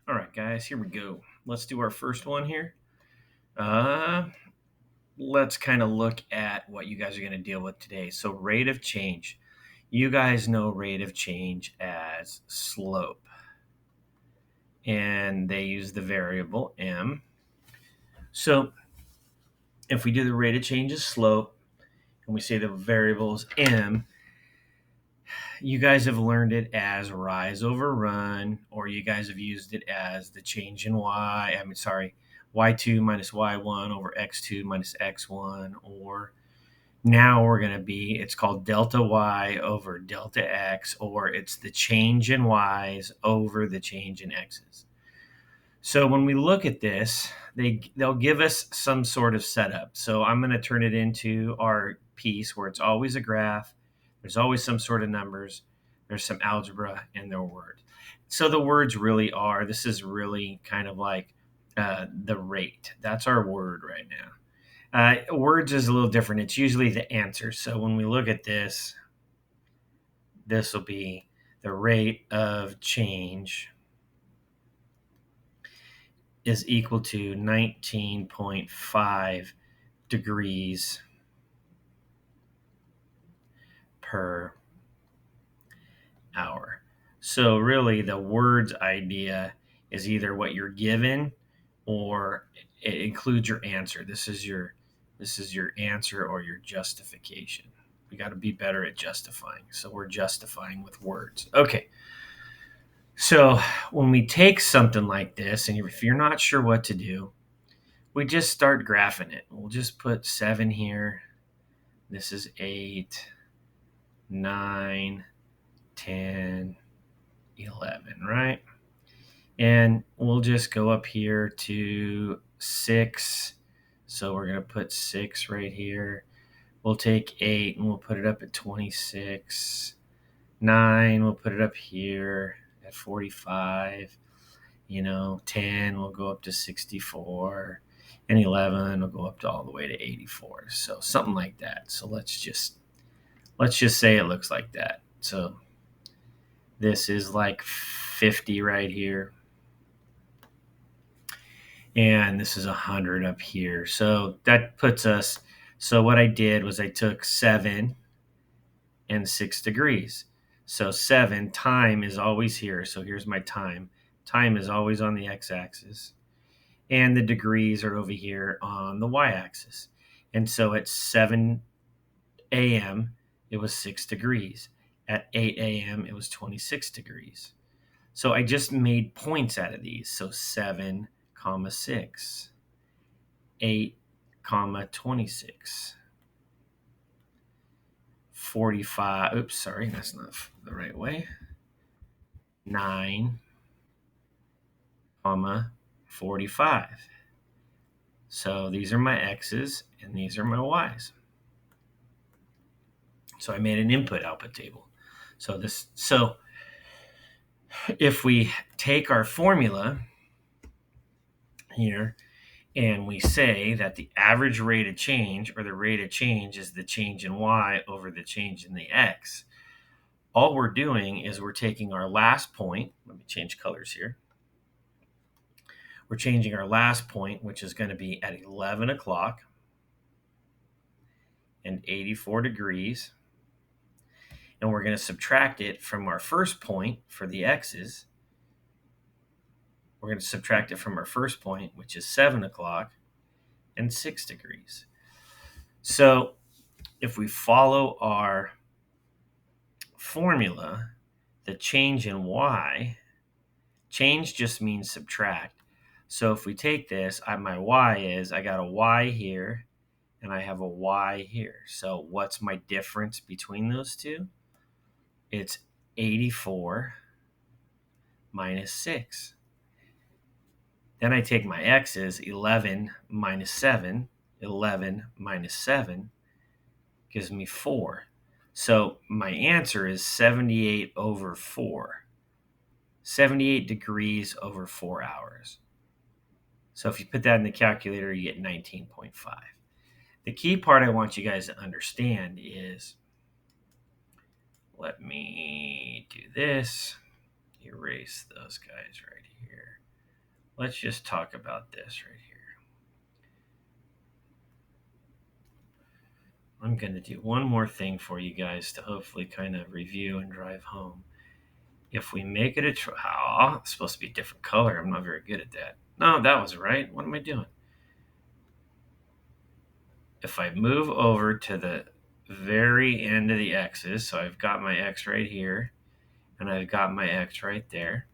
All right, guys, here we go. Let's do our first one here. Uh, let's kind of look at what you guys are going to deal with today. So, rate of change. You guys know rate of change as slope, and they use the variable m. So, if we do the rate of change as slope, and we say the variable is m, you guys have learned it as rise over run, or you guys have used it as the change in y2 minus y1 over x2 minus x1, or now we're going to be, it's called delta y over delta x, or it's the change in y's over the change in x's. So when we look at this, they'll give us some sort of setup. So I'm going to turn it into our piece where it's always a graph. There's always some sort of numbers. There's some algebra and their words. So the words really are, this is really kind of like the rate. That's our word right now. Words is a little different. It's usually the answer. So when we look at this, this will be the rate of change is equal to 19.5 degrees per hour. So really the words idea is either what you're given or it includes your answer. This is your answer or your justification. We got to be better at justifying. So we're justifying with words. Okay. So when we take something like this, and if you're not sure what to do, we just start graphing it. We'll just put 7 here. This is 8, 9, 10, 11, right? And we'll just go up here to 6. So we're going to put 6 right here. We'll take 8 and we'll put it up at 26. 9, we'll put it up here at 45. 10 will go up to 64. And 11 will go up to all the way to 84. So something like that. So let's just say it looks like that. So this is like 50 right here. And this is 100 up here. So that puts us, so what I did was I took 7 and 6 degrees. So 7, time is always here. So here's my time. Time is always on the x-axis. And the degrees are over here on the y-axis. And so at 7 a.m., it was 6 degrees. At 8 a.m., it was 26 degrees. So I just made points out of these. So 7, 6, 8, 26, 45. Oops, sorry, that's not the right way. 9, 45. So these are my x's and these are my y's. So I made an input-output table. So if we take our formula here and we say that the average rate of change or the rate of change is the change in y over the change in the x, all we're doing is we're taking our last point. Let me change colors here. We're changing our last point, which is going to be at 11 o'clock and 84 degrees. And we're going to subtract it from our first point for the x's. We're going to subtract it from our first point, which is 7 o'clock and 6 degrees. So if we follow our formula, the change in y, change just means subtract. So if we take this, my y is, I got a y here and I have a y here. So what's my difference between those two? It's 84 minus 6. Then I take my x's, 11 minus 7. 11 minus 7 gives me 4. So my answer is 78 over 4. 78 degrees over 4 hours. So if you put that in the calculator, you get 19.5. The key part I want you guys to understand is, let me do this, erase those guys right here. let's just talk about this right here. I'm going to do one more thing for you guys to hopefully kind of review and drive home. If we make it it's supposed to be a different color. I'm not very good at that. No, that was right. What am I doing? If I move over to the very end of the x's, so I've got my x right here, and I've got my x right there,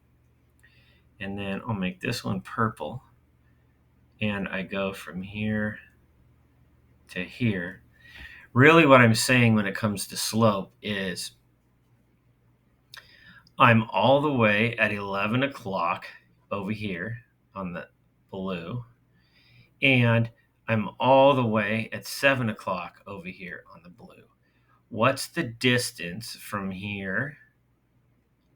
and then I'll make this one purple, and I go from here to here. Really what I'm saying when it comes to slope is I'm all the way at 11 o'clock over here on the blue, and I'm all the way at 7 o'clock over here on the blue. What's the distance from here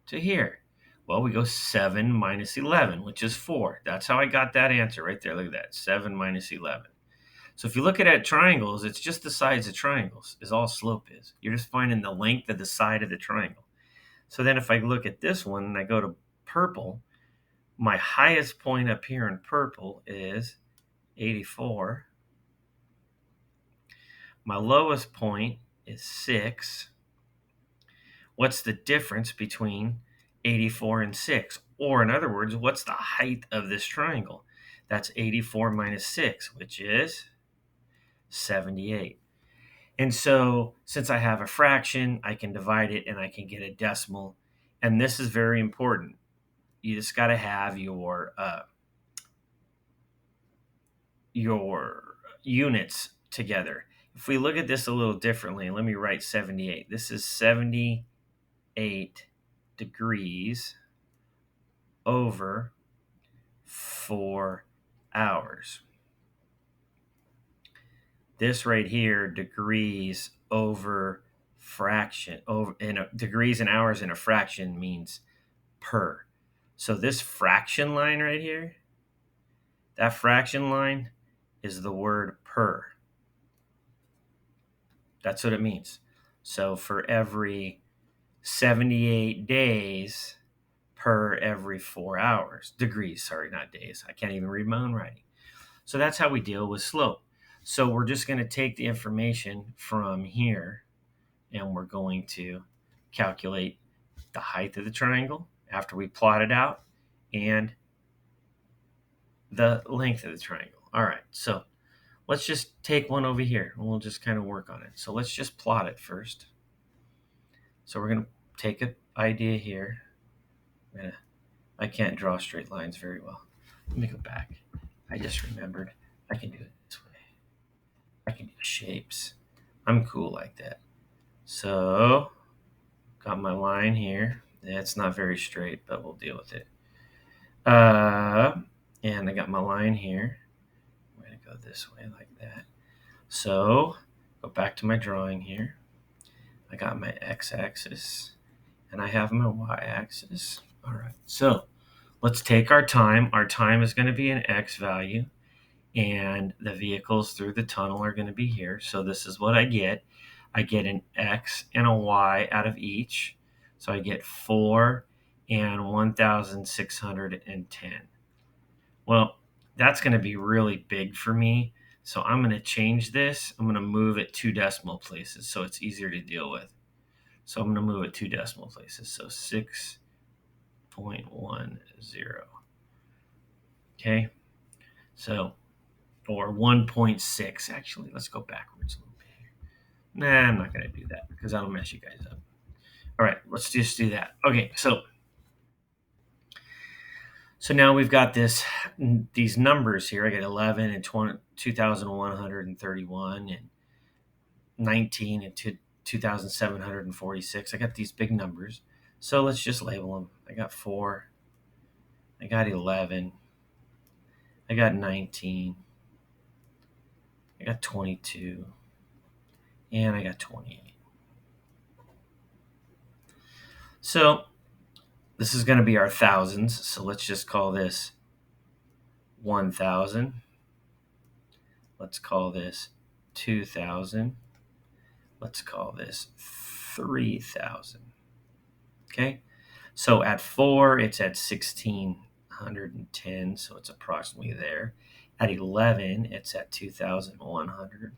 to here? Well, we go 7 minus 11, which is 4. That's how I got that answer right there. Look at that, 7 minus 11. So if you look at triangles, it's just the sides of triangles is all slope is. You're just finding the length of the side of the triangle. So then if I look at this one and I go to purple, my highest point up here in purple is 84. My lowest point is 6. What's the difference between 84 and 6? Or in other words, what's the height of this triangle? That's 84 minus 6, which is 78. And so since I have a fraction, I can divide it and I can get a decimal. And this is very important. You just got to have your units together. If we look at this a little differently, let me write 78. This is 78 degrees over 4 hours. This right here, degrees over fraction, degrees and hours in a fraction means per. So this fraction line right here, that fraction line is the word per. That's what it means. So for every 78 days per every 4 hours. Degrees, sorry, not days. I can't even read my own writing. So that's how we deal with slope. So we're just going to take the information from here and we're going to calculate the height of the triangle after we plot it out and the length of the triangle. All right, so let's just take one over here and we'll just kind of work on it. So let's just plot it first. So we're going to take an idea here. I can't draw straight lines very well. Let me go back. I just remembered I can do it this way. I can do shapes. I'm cool like that. So, got my line here. It's not very straight, but we'll deal with it. And I got my line here. I'm going to go this way like that. So, go back to my drawing here. I got my x-axis, and I have my y-axis. All right, so let's take our time. Our time is going to be an x value, and the vehicles through the tunnel are going to be here. So this is what I get. I get an x and a y out of each. So I get 4 and 1,610. Well, that's going to be really big for me. So I'm going to change this. I'm going to move it 2 decimal places so it's easier to deal with. So I'm going to move it 2 decimal places. So 6.10. Okay. So, or 1.6 actually. Let's go backwards a little bit here. Nah, I'm not going to do that because that'll mess you guys up. All right, let's just do that. Okay, so now we've got these numbers here. I got 11 and 2,131 and 19 and 2,746. I got these big numbers. So let's just label them. I got 4. I got 11. I got 19. I got 22. And I got 28. So this is going to be our thousands. So let's just call this 1,000. Let's call this 2,000. Let's call this 3,000. Okay. So at 4, it's at 1,600. 110, so it's approximately there. At 11, it's at 2,100.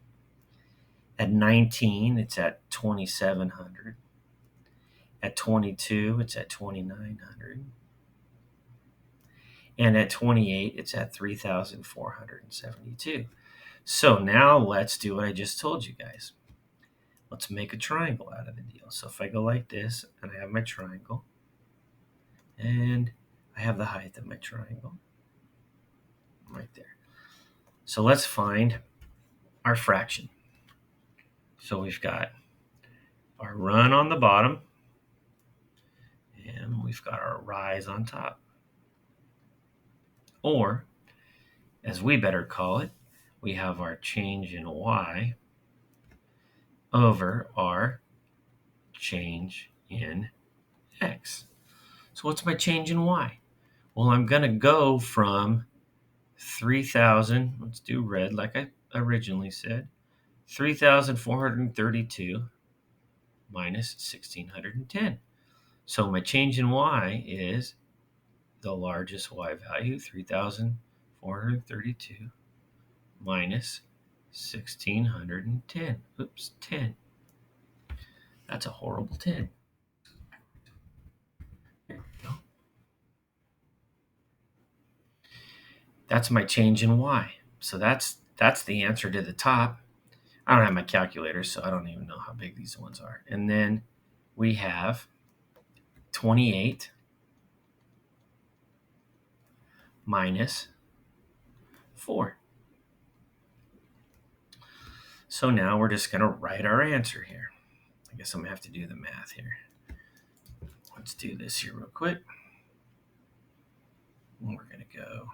At 19, it's at 2,700. At 22, it's at 2,900. And at 28, it's at 3,472. So now let's do what I just told you guys. Let's make a triangle out of the deal. So if I go like this, and I have my triangle, and I have the height of my triangle right there. So let's find our fraction. So we've got our run on the bottom, and we've got our rise on top. Or, as we better call it, we have our change in y over our change in x. So what's my change in y? Well, I'm going to go from 3,000, let's do red like I originally said, 3,432 minus 1,610. So my change in y is the largest y value, 3,432 minus 1,610. Oops, 10. That's a horrible 10. There we go. That's my change in y. So that's the answer to the top. I don't have my calculator, so I don't even know how big these ones are. And then we have 28 minus 4. So now we're just going to write our answer here. I guess I'm going to have to do the math here. Let's do this here real quick. And we're going to go.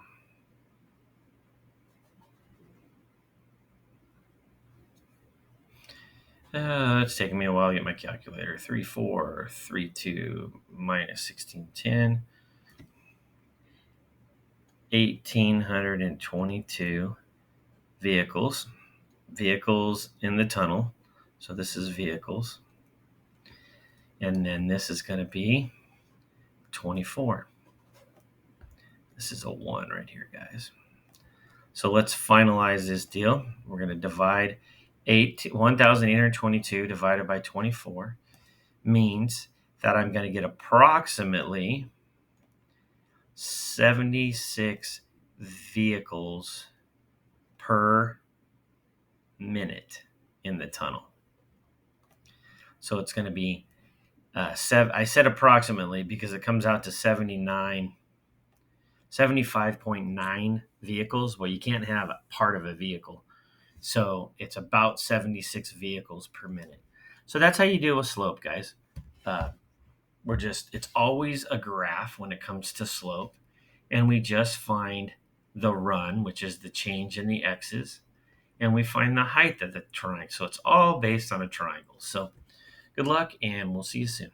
It's taking me a while to get my calculator. 3,432 minus 1,610. 1,822 vehicles in the tunnel. So this is vehicles. And then this is going to be 24. This is a 1 right here, guys. So let's finalize this deal. We're going to divide 1,822 divided by 24 means that I'm going to get approximately 76 vehicles per minute in the tunnel. So it's going to be I said approximately because it comes out to 75.9 vehicles. Well, you can't have a part of a vehicle. So it's about 76 vehicles per minute. So that's how you deal with slope, guys. It's always a graph when it comes to slope. And we just find the run, which is the change in the x's. And we find the height of the triangle. So it's all based on a triangle. So good luck, and we'll see you soon.